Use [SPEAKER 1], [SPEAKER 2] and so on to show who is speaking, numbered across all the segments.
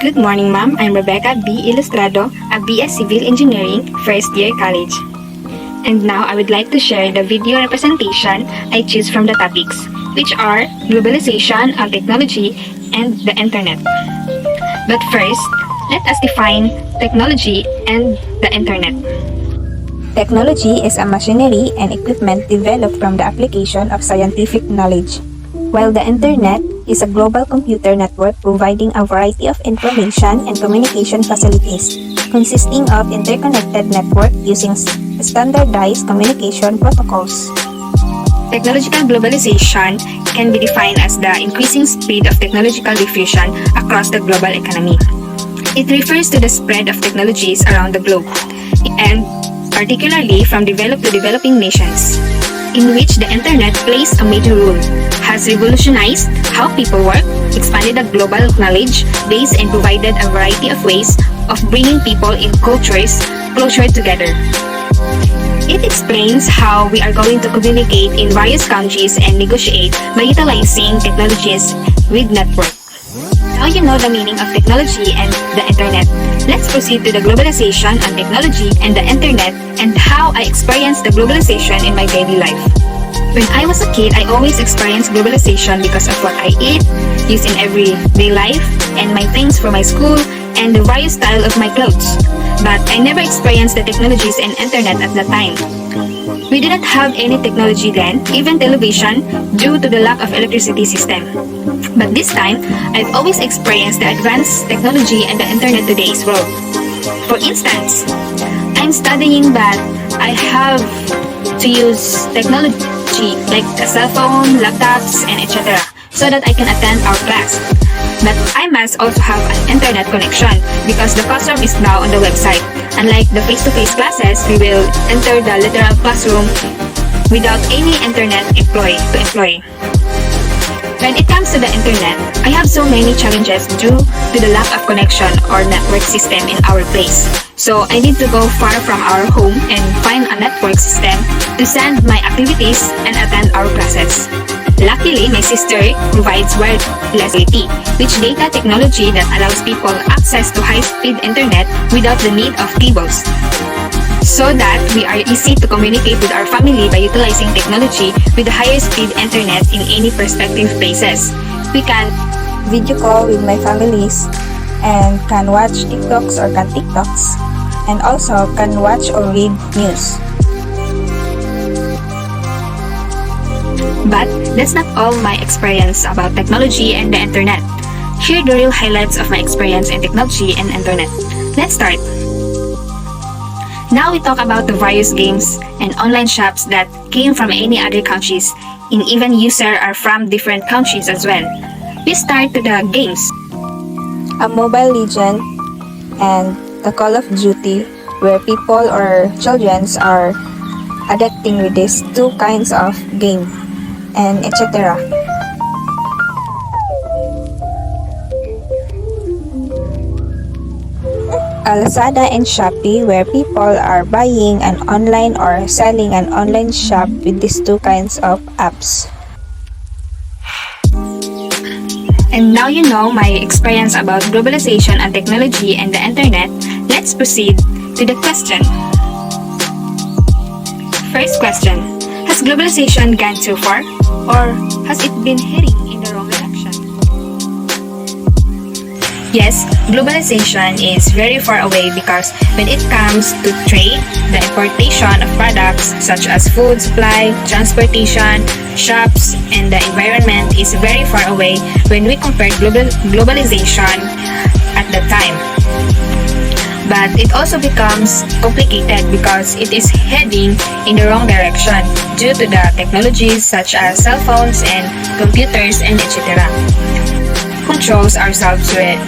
[SPEAKER 1] Good morning, ma'am. I'm Rebecca B. Ilustrado, a BS Civil Engineering, first year college. And now I would like to share the video representation I choose from the topics, which are globalization of technology and the internet. But first, let us define technology and the internet.
[SPEAKER 2] Technology is a machinery and equipment developed from the application of scientific knowledge, while the internet is a global computer network providing a variety of information and communication facilities, consisting of interconnected network using standardized communication protocols.
[SPEAKER 1] Technological globalization can be defined as the increasing speed of technological diffusion across the global economy. It refers to the spread of technologies around the globe, and particularly from developed to developing nations, in which the internet plays a major role, has revolutionized how people work, expanded the global knowledge base, and provided a variety of ways of bringing people in cultures closer together. It explains how we are going to communicate in various countries and negotiate by utilizing technologies with network. Now you know the meaning of technology and the internet. Let's proceed to the globalization on technology and the internet and how I experienced the globalization in my daily life. When I was a kid, I always experienced globalization because of what I eat, use in everyday life, and my things for my school, and the various style of my clothes. But I never experienced the technologies and internet at that time. We didn't have any technology then, even television, due to the lack of electricity system. But this time, I've always experienced the advanced technology and the internet today's world. For instance, I'm studying but I have to use technology like a cell phone, laptops, and etc. so that I can attend our class. But I must also have an internet connection because the classroom is now on the website. Unlike the face-to-face classes, we will enter the literal classroom without any internet employee. When it comes to the internet, I have so many challenges due to the lack of connection or network system in our place. So I need to go far from our home and find a network system to send my activities and attend our classes. Luckily, my sister provides wireless LTE, which data technology that allows people access to high-speed internet without the need of cables, so that we are easy to communicate with our family by utilizing technology with the higher speed internet in any prospective places. We can
[SPEAKER 2] Video call with my families and can watch TikToks or can TikToks, and also can watch or read news.
[SPEAKER 1] But that's not all my experience about technology and the internet. Here are the real highlights of my experience in technology and internet. Let's start. Now we talk about the various games and online shops that came from any other countries, and even users are from different countries as well. We start to the games.
[SPEAKER 2] A Mobile Legend and the Call of Duty, where people or children are addicting with these two kinds of game, and etc. Lazada and Shopee, where people are buying an online or selling an online shop with these two kinds of apps.
[SPEAKER 1] And now you know my experience about globalization and technology and the internet. Let's proceed to the question. First question: has globalization gone too far, or has it been heading in the wrong direction? Yes, globalization is very far away because when it comes to trade, the importation of products such as food supply, transportation, shops, and the environment is very far away when we compare globalization at the time. But it also becomes complicated because it is heading in the wrong direction due to the technologies such as cell phones and computers and etc. Controls ourselves with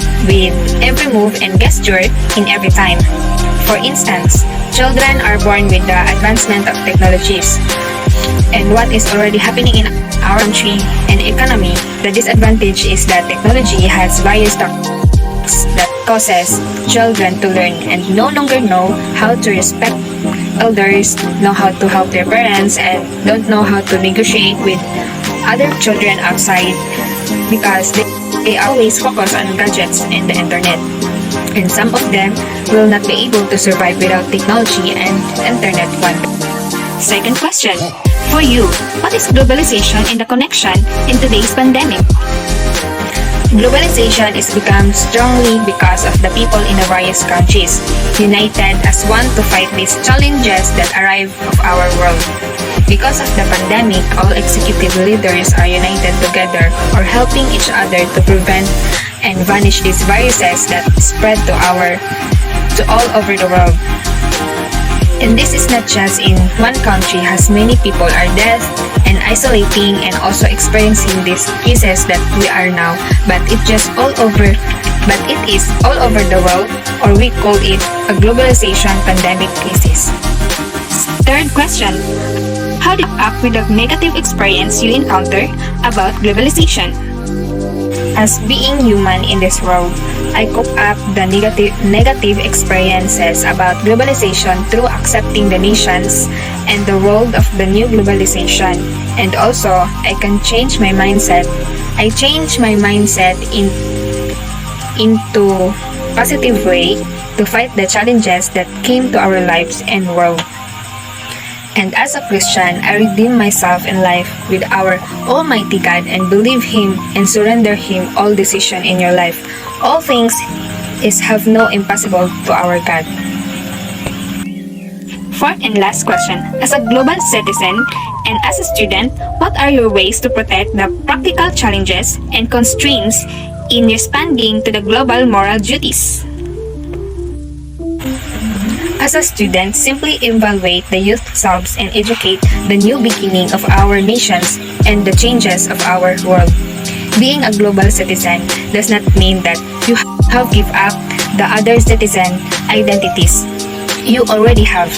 [SPEAKER 1] every move and gesture in every time. For instance, children are born with the advancement of technologies. And what is already happening in our country and economy, the disadvantage is that technology has various topics that causes children to learn and no longer know how to respect elders, know how to help their parents, and don't know how to negotiate with other children outside because they they always focus on gadgets and the internet. And some of them will not be able to survive without technology and internet one. Second question. For you, what is globalization and the connection in today's pandemic? Globalization is become strongly because of the people in the various countries, united as one to fight these challenges that arrive of our world. Because of the pandemic, all executive leaders are united together or helping each other to prevent and vanish these viruses that spread to all over the world. And this is not just in one country, as many people are dead and isolating and also experiencing these cases that we are now, but it is all over the world, or we call it a globalization pandemic crisis. Third question. How do you act with the negative experience you encounter about globalization? As being human in this world, I cope up the negative experiences about globalization through accepting the nations and the world of the new globalization. And also, I can change my mindset. I change my mindset into positive way to fight the challenges that came to our lives and world. And as a Christian, I redeem myself in life with our Almighty God and believe Him and surrender Him all decision in your life. All things have no impossible to our God. Fourth and last question. As a global citizen and as a student, what are your ways to protect the practical challenges and constraints in responding to the global moral duties? As a student, simply evaluate the youth selves and educate the new beginning of our nations and the changes of our world. Being a global citizen does not mean that you have give up the other citizen identities. You already have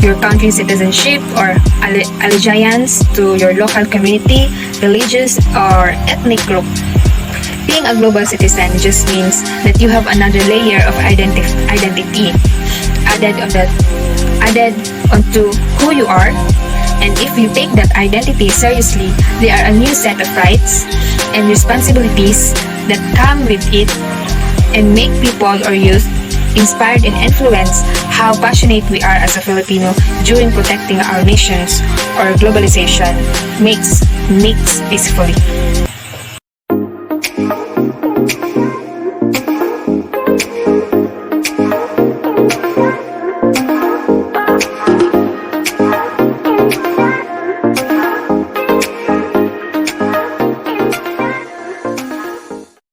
[SPEAKER 1] your country citizenship or allegiance to your local community, religious or ethnic group. Being a global citizen just means that you have another layer of identity added onto who you are, and if you take that identity seriously, there are a new set of rights and responsibilities that come with it and make people or youth inspired and influence how passionate we are as a Filipino during protecting our nations or globalization makes peacefully.